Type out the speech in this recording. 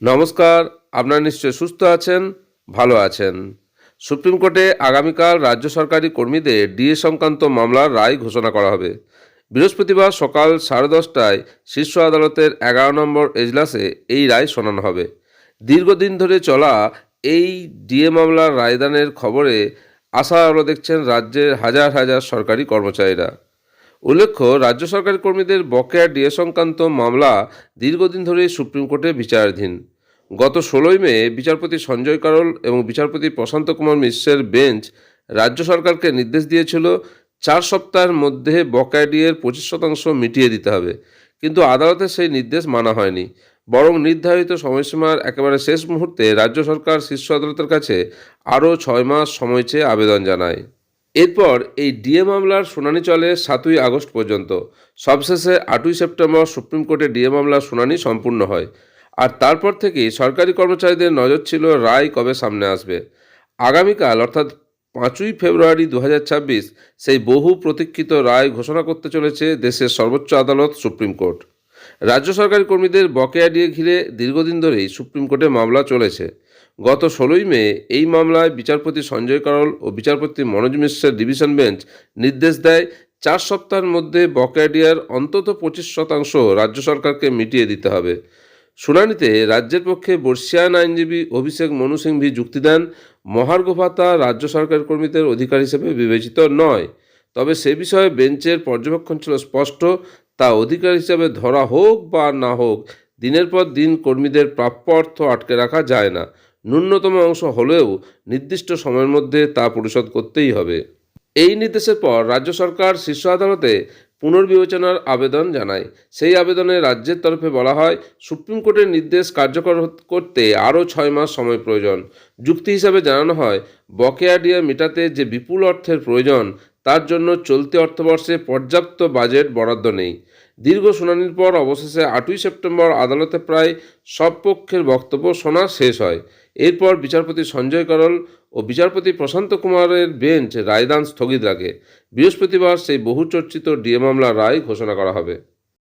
নমস্কার। আপনারা নিশ্চয় সুস্থ আছেন, ভালো আছেন। সুপ্রিম কোর্টে আগামীকাল রাজ্য সরকারি কর্মীদের ডিএ সংক্রান্ত মামলার রায় ঘোষণা করা হবে। বৃহস্পতিবার সকাল 10:30টায় শীর্ষ আদালতের 11 নম্বর এজলাসে এই রায় শোনানো হবে। দীর্ঘদিন ধরে চলা এই ডিএ মামলার রায়দানের খবরে আশা আলো দেখছেন রাজ্যের হাজার হাজার সরকারি কর্মচারীরা। উল্লেখ্য, রাজ্য সরকারি কর্মীদের বকেয়া ডিএ সংক্রান্ত মামলা দীর্ঘদিন ধরেই সুপ্রিম কোর্টে বিচারাধীন। গত 16ই মে বিচারপতি সঞ্জয় কারোল এবং বিচারপতি প্রশান্ত কুমার মিশ্রের বেঞ্চ রাজ্য সরকারকে নির্দেশ দিয়েছিল 4 সপ্তাহের মধ্যে বকেয়া ডিএর 25% মিটিয়ে দিতে হবে, কিন্তু আদালতের সেই নির্দেশ মানা হয়নি। বরং নির্ধারিত সময়সীমার একেবারে শেষ মুহূর্তে রাজ্য সরকার শীর্ষ আদালতের কাছে আরও 6 মাস সময় চেয়ে আবেদন জানায়। এরপর এই ডিএ মামলার শুনানি চলে 7ই আগস্ট পর্যন্ত। সবশেষে 8ই সেপ্টেম্বর সুপ্রিম কোর্টে ডিএ মামলার শুনানি সম্পূর্ণ হয়। আর তারপর থেকেই সরকারি কর্মচারীদের নজর ছিল রায় কবে সামনে আসবে। আগামীকাল অর্থাৎ 5ই ফেব্রুয়ারি 2026 সেই বহু প্রতীক্ষিত রায় ঘোষণা করতে চলেছে দেশের সর্বোচ্চ আদালত সুপ্রিম কোর্ট। রাজ্য সরকারি কর্মীদের বকেয়া ডিএ ঘিরে দীর্ঘদিন ধরেই সুপ্রিম কোর্টে মামলা চলেছে। গত 16ই মে এই মামলায় বিচারপতি সঞ্জয় কারোল ও বিচারপতি মনোজ মিশ্রের ডিভিশন বেঞ্চ নির্দেশ দেয় 4 সপ্তাহের মধ্যে বকেয়া ডিএর অন্তত 25% রাজ্য সরকারকে মিটিয়ে দিতে হবে। শুনানিতে রাজ্যের পক্ষে বর্ষিয়ান আইনজীবী অভিষেক মনু সিংভি যুক্তি দেন, মহার্ঘ ভাতা রাজ্য সরকারি কর্মীদের অধিকার হিসেবে বিবেচিত নয়। তবে সে বিষয়ে বেঞ্চের পর্যবেক্ষণ ছিল স্পষ্ট, তা অধিকার হিসাবে ধরা হোক বা না হোক, দিনের পর দিন কর্মীদের প্রাপ্য অর্থ আটকে রাখা যায় না। ন্যূনতম অংশ হলেও নির্দিষ্ট সময়ের মধ্যে তা পরিশোধ করতেই হবে। এই নির্দেশের পর রাজ্য সরকার শীর্ষ আদালতে পুনর্বিবেচনার আবেদন জানায়। সেই আবেদনে রাজ্যের তরফে বলা হয়, সুপ্রিম কোর্টের নির্দেশ কার্যকর করতে আরও 6 মাস সময় প্রয়োজন। যুক্তি হিসাবে জানানো হয়, বকেয়া ডিএ মেটাতে যে বিপুল অর্থের প্রয়োজন, তার জন্য চলতি অর্থবর্ষে পর্যাপ্ত বাজেট বরাদ্দ নেই। দীর্ঘ শুনানির পর অবশেষে 8ই সেপ্টেম্বর আদালতে প্রায় সব পক্ষের বক্তব্য শোনা শেষ হয়। এরপর বিচারপতি সঞ্জয় কারোল ও বিচারপতি প্রশান্ত কুমারের বেঞ্চ রায়দান স্থগিত রাখে। বৃহস্পতিবার সেই বহুচর্চিত ডিএ মামলার রায় ঘোষণা করা হবে।